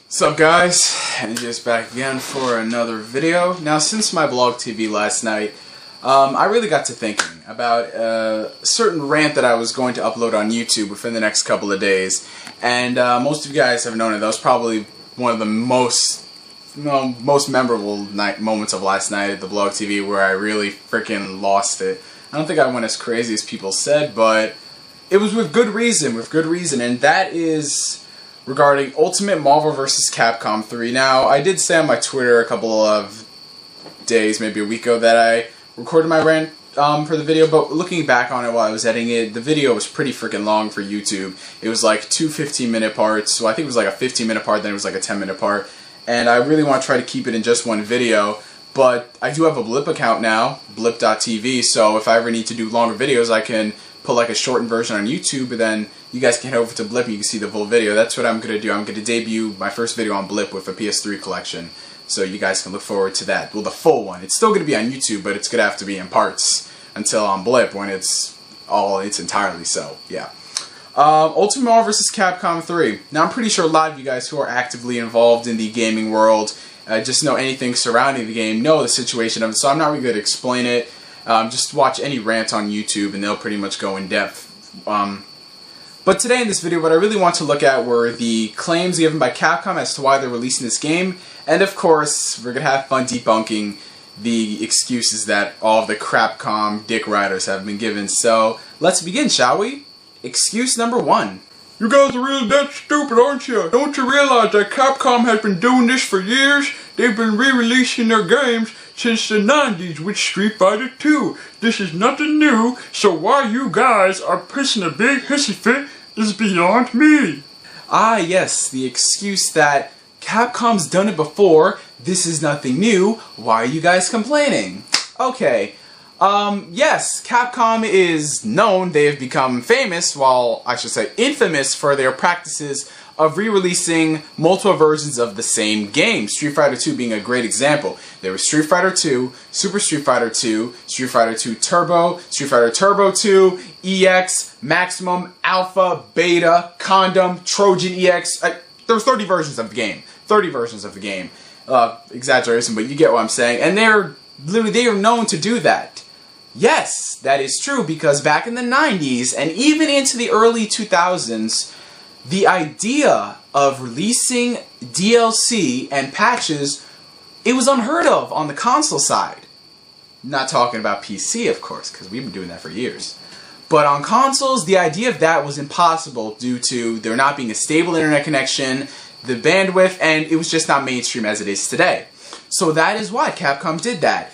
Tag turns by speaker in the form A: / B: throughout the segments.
A: What's up, guys? NGS back again for another video. Now, since my blog TV last night, I really got to thinking about a certain rant that I was going to upload on YouTube within the next couple of days. And most of you guys have known it. That was probably one of the most memorable moments of last night at the blog TV, where I really freaking lost it. I don't think I went as crazy as people said, but it was with good reason, and that is regarding Ultimate Marvel vs. Capcom 3. Now, I did say on my Twitter a couple of days, maybe a week ago, that I recorded my rant for the video, but looking back on it while I was editing it, the video was pretty freaking long for YouTube. It was like two 15-minute parts, so I think it was like a 15-minute part, then it was like a 10-minute part, and I really want to try to keep it in just one video. But I do have a Blip account now, blip.tv, so if I ever need to do longer videos, I can put like a shortened version on YouTube, and then you guys can head over to Blip and you can see the full video. That's what I'm going to do. I'm going to debut my first video on Blip with a PS3 collection, so you guys can look forward to that. Well, the full one. It's still going to be on YouTube, but it's going to have to be in parts until on Blip when it's entirely so. Yeah. Ultimate Marvel vs. Capcom 3. Now, I'm pretty sure a lot of you guys who are actively involved in the gaming world, just know anything surrounding the game, know the situation of it, so I'm not really going to explain it. Just watch any rant on YouTube and they'll pretty much go in depth. But today in this video, what I really want to look at were the claims given by Capcom as to why they're releasing this game, and of course, we're going to have fun debunking the excuses that all of the Capcom dick riders have been given. So, let's begin, shall we? Excuse number 1.
B: You guys are really that stupid, aren't you? Don't you realize that Capcom has been doing this for years? They've been re-releasing their games since the 90s with Street Fighter 2. This is nothing new, so why you guys are pissing a big hissy fit is beyond me.
A: Ah, yes, the excuse that Capcom's done it before, this is nothing new, why are you guys complaining? Okay. Yes, Capcom is known, they have become famous, well, I should say infamous, for their practices of re-releasing multiple versions of the same game. Street Fighter 2 being a great example. There was Street Fighter 2, Super Street Fighter 2, Street Fighter 2 Turbo, Street Fighter Turbo 2, EX, Maximum, Alpha, Beta, Condom, Trojan EX. There were 30 versions of the game. 30 versions of the game. Exaggeration, but you get what I'm saying. And they are known to do that. Yes, that is true, because back in the 90s and even into the early 2000s, the idea of releasing DLC and patches, it was unheard of on the console side. Not talking about PC, of course, because we've been doing that for years. But on consoles, the idea of that was impossible due to there not being a stable internet connection, the bandwidth, and it was just not mainstream as it is today. So that is why Capcom did that.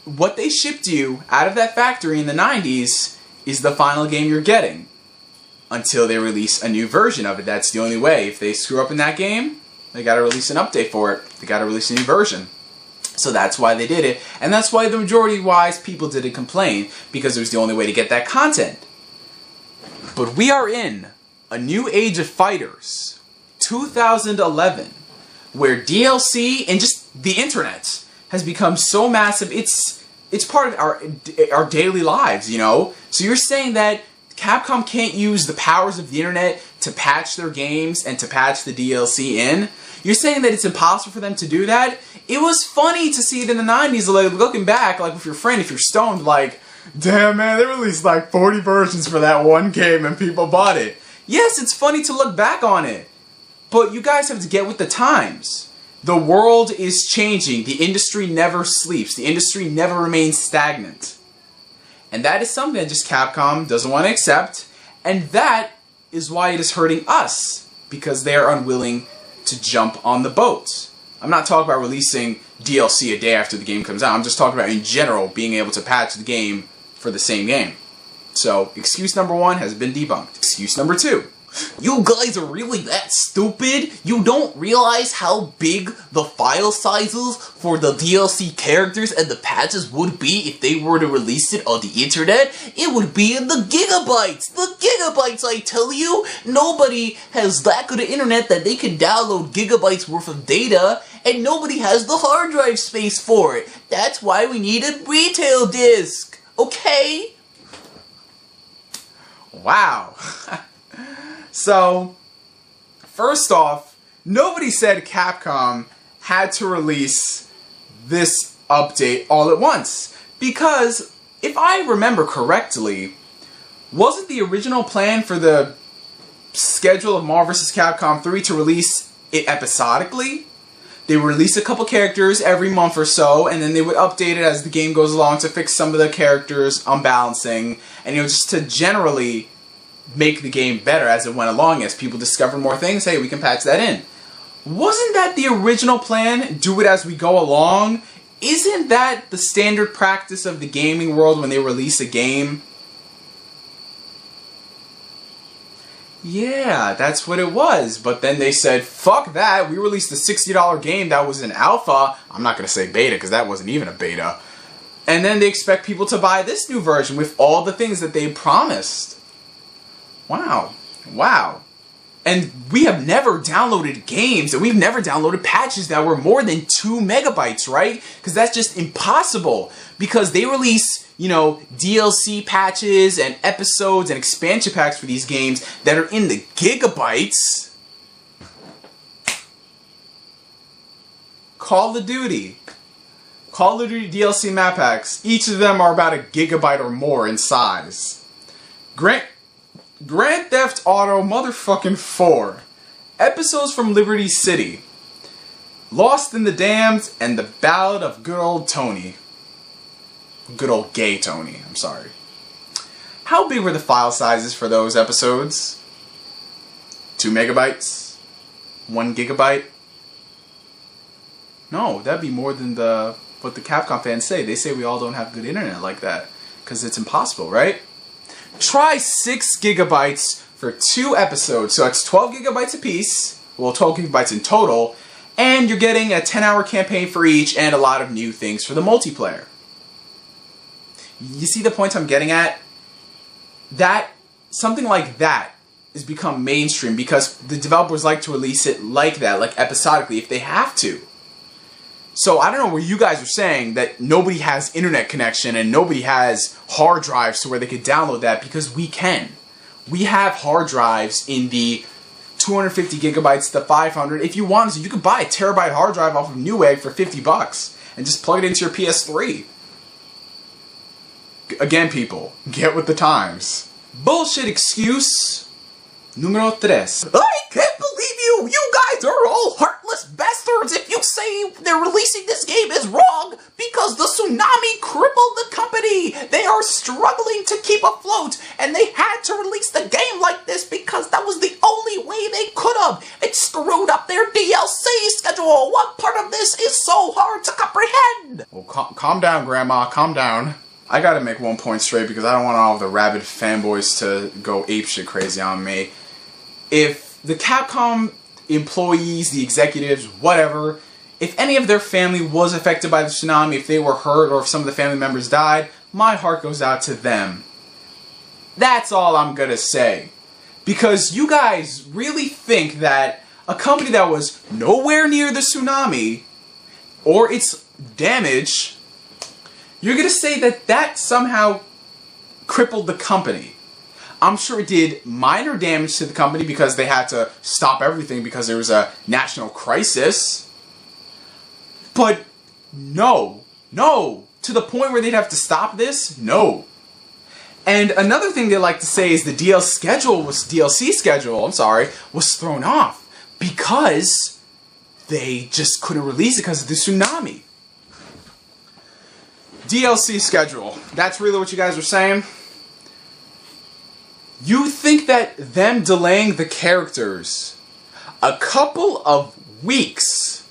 A: What they shipped you out of that factory in the 90s is the final game you're getting. Until they release a new version of it. That's the only way. If they screw up in that game, they gotta release an update for it. They gotta release a new version. So that's why they did it. And that's why the majority-wise people didn't complain, because it was the only way to get that content. But we are in a new age of fighters, 2011, where DLC and just the internet has become so massive, it's part of our daily lives, you know? So you're saying that Capcom can't use the powers of the internet to patch their games and to patch the DLC in? You're saying that it's impossible for them to do that? It was funny to see it in the 90s, like, looking back, like with your friend, if you're stoned, like, damn man, they released like 40 versions for that one game and people bought it. Yes, it's funny to look back on it, but you guys have to get with the times. The world is changing. The industry never sleeps. The industry never remains stagnant. And that is something that just Capcom doesn't want to accept, and that is why it is hurting us, because they are unwilling to jump on the boat. I'm not talking about releasing DLC a day after the game comes out, I'm just talking about in general being able to patch the game for the same game. So, excuse number 1 has been debunked. Excuse number 2.
C: You guys are really that stupid? You don't realize how big the file sizes for the DLC characters and the patches would be if they were to release it on the internet? It would be in the gigabytes! The gigabytes, I tell you! Nobody has that good of internet that they can download gigabytes worth of data, and nobody has the hard drive space for it. That's why we need a retail disc, okay?
A: Wow. So, First off, nobody said Capcom had to release this update all at once. Because, if I remember correctly, wasn't the original plan for the schedule of Marvel vs. Capcom 3 to release it episodically? They would release a couple characters every month or so, and then they would update it as the game goes along to fix some of the characters unbalancing, and just to generally make the game better as it went along. As people discover more things, hey, we can patch that in. Wasn't that the original plan? Do it as we go along? Isn't that the standard practice of the gaming world when they release a game? Yeah, that's what it was. But then they said, fuck that, we released a $60 game that was an alpha. I'm not going to say beta because that wasn't even a beta. And then they expect people to buy this new version with all the things that they promised. Wow. Wow. And we have never downloaded games, and we've never downloaded patches that were more than 2 megabytes, right? Because that's just impossible. Because they release, you know, DLC patches and episodes and expansion packs for these games that are in the gigabytes. Call of Duty DLC map packs. Each of them are about a gigabyte or more in size. Grand Theft Auto motherfucking 4. Episodes from Liberty City. Lost in the Damned and the Ballad of Good Old Tony. Good old gay Tony, I'm sorry. How big were the file sizes for those episodes? 2 megabytes? 1 gigabyte? No, that'd be more than what the Capcom fans say. They say we all don't have good internet like that. Because it's impossible, right? Try 6 gigabytes for 2 episodes. So that's 12 gigabytes apiece. Well, 12 gigabytes in total. And you're getting a 10-hour campaign for each and a lot of new things for the multiplayer. You see the point I'm getting at? That, something like that has become mainstream because the developers like to release it like that, like episodically, if they have to. So I don't know where you guys are saying that nobody has internet connection and nobody has hard drives to where they could download that, because we can. We have hard drives in the 250 gigabytes to 500. If you wanted to, you could buy a terabyte hard drive off of Newegg for $50 and just plug it into your PS3. Again, people, get with the times. Bullshit excuse numero 3.
C: I can't believe you! You guys are all heartless bastards if you say they're releasing this game is wrong because the tsunami crippled the company! They are struggling to keep afloat, and they had to release the game like this because that was the only way they could have! It screwed up their DLC schedule! What part of this is so hard to comprehend?
A: Well, calm down, Grandma, calm down. I gotta make one point straight because I don't want all of the rabid fanboys to go apeshit crazy on me. If the Capcom employees, the executives, whatever, if any of their family was affected by the tsunami, if they were hurt or if some of the family members died, my heart goes out to them. That's all I'm gonna say. Because you guys really think that a company that was nowhere near the tsunami or its damage, you're gonna say that that somehow crippled the company. I'm sure it did minor damage to the company because they had to stop everything because there was a national crisis. But no, to the point where they'd have to stop this, no. And another thing they like to say is the DLC schedule was thrown off because they just couldn't release it because of the tsunami. DLC schedule, that's really what you guys are saying? You think that them delaying the characters a couple of weeks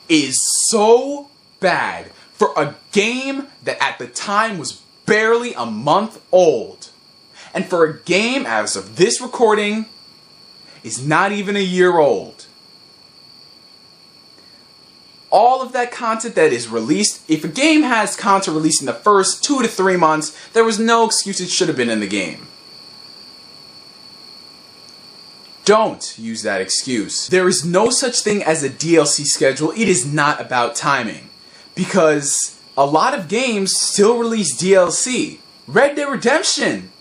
A: is so bad for a game that at the time was barely a month old, and for a game as of this recording is not even a year old. All of that content that is released, if a game has content released in the first 2 to 3 months, there was no excuse it should have been in the game. Don't use that excuse. There is no such thing as a DLC schedule. It is not about timing. Because a lot of games still release DLC. Red Dead Redemption,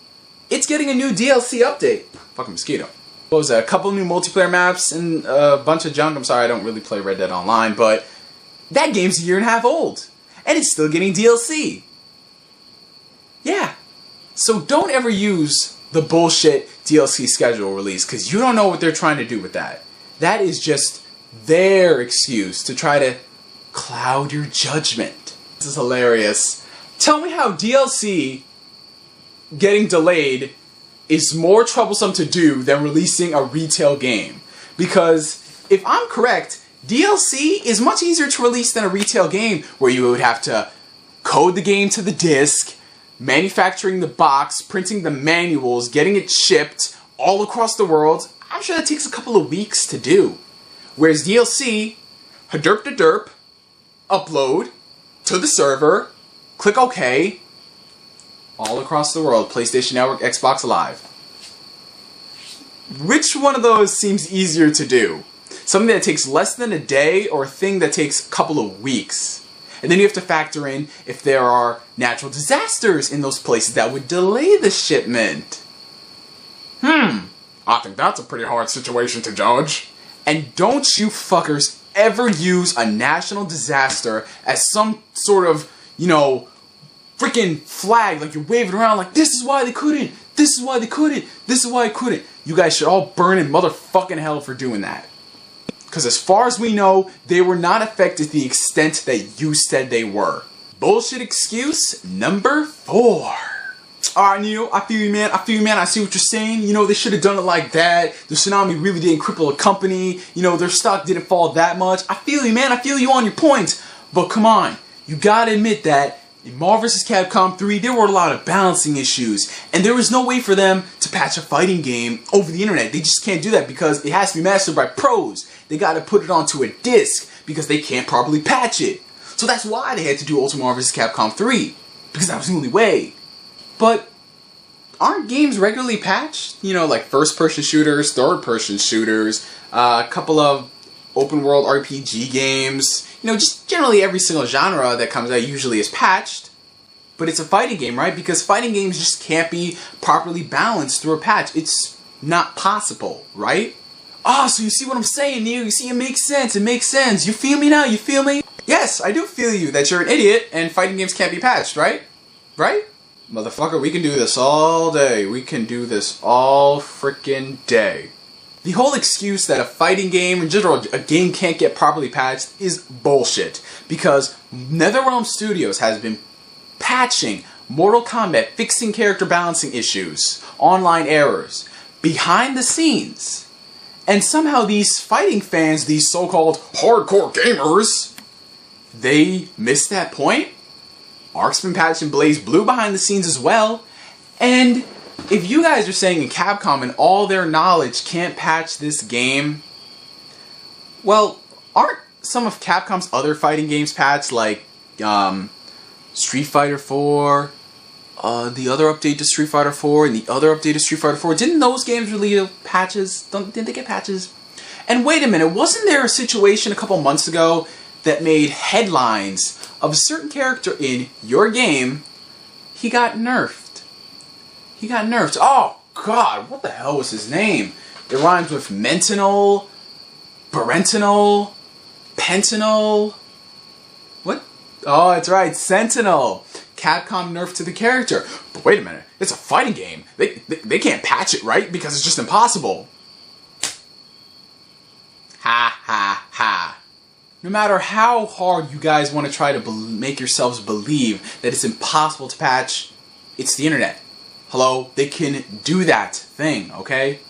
A: it's getting a new DLC update. Fucking mosquito. what was that, a couple new multiplayer maps and a bunch of junk. I'm sorry, I don't really play Red Dead Online, but that game's a year and a half old. And it's still getting DLC. Yeah. So don't ever use the bullshit DLC schedule release, because you don't know what they're trying to do with that. That is just their excuse to try to cloud your judgment. This is hilarious. Tell me how DLC getting delayed is more troublesome to do than releasing a retail game. Because if I'm correct, DLC is much easier to release than a retail game, where you would have to code the game to the disc, manufacturing the box, printing the manuals, getting it shipped all across the world. I'm sure that takes a couple of weeks to do. Whereas DLC, derp to derp, upload to the server, click OK, all across the world, PlayStation Network, Xbox Live. Which one of those seems easier to do? Something that takes less than a day, or a thing that takes a couple of weeks? And then you have to factor in if there are natural disasters in those places that would delay the shipment.
B: I think that's a pretty hard situation to judge.
A: And don't you fuckers ever use a national disaster as some sort of, you know, freaking flag, like you're waving around like, this is why they couldn't, this is why they couldn't, this is why I couldn't. You guys should all burn in motherfucking hell for doing that. Because as far as we know, they were not affected to the extent that you said they were. Bullshit excuse number 4. Alright, Neil, I feel you, man. I feel you, man. I see what you're saying. You know, they should have done it like that. The tsunami really didn't cripple a company. You know, their stock didn't fall that much. I feel you, man. I feel you on your point. But come on. You gotta admit that in Marvel vs. Capcom 3, there were a lot of balancing issues. And there was no way for them to patch a fighting game over the internet. They just can't do that because it has to be mastered by pros. They gotta put it onto a disc because they can't properly patch it. So that's why they had to do Ultimate Marvel vs. Capcom 3. Because that was the only way. But aren't games regularly patched? You know, like first-person shooters, third-person shooters, a couple of open-world RPG games. You know, just generally every single genre that comes out usually is patched. But it's a fighting game, right? Because fighting games just can't be properly balanced through a patch. It's not possible, right? Ah, so you see what I'm saying, Neil? You see, it makes sense. It makes sense. You feel me now? You feel me? Yes, I do feel you that you're an idiot and fighting games can't be patched, right? Right? Motherfucker, we can do this all day. We can do this all frickin' day. The whole excuse that a fighting game, in general, a game can't get properly patched is bullshit. Because NetherRealm Studios has been patching Mortal Kombat, fixing character balancing issues, online errors, behind the scenes. And somehow these fighting fans, these so-called hardcore gamers, they missed that point? Ark's been patching Blaze Blue behind the scenes as well. And if you guys are saying in Capcom and all their knowledge can't patch this game, well, aren't some of Capcom's other fighting games patched, like Street Fighter 4, the other update to Street Fighter 4, and the other update to Street Fighter 4? Didn't those games really patches? Didn't they get patches? And wait a minute, wasn't there a situation a couple months ago that made headlines of a certain character in your game? He got nerfed. He got nerfed. Oh, God, what the hell was his name? It rhymes with mentinol, parentinol, pentinol. What? Oh, that's right, Sentinel. Capcom nerfed to the character. But wait a minute, it's a fighting game. They can't patch it, right? Because it's just impossible. Ha, ha, ha. No matter how hard you guys want to try to make yourselves believe that it's impossible to patch, it's the internet. Hello? They can do that thing, okay?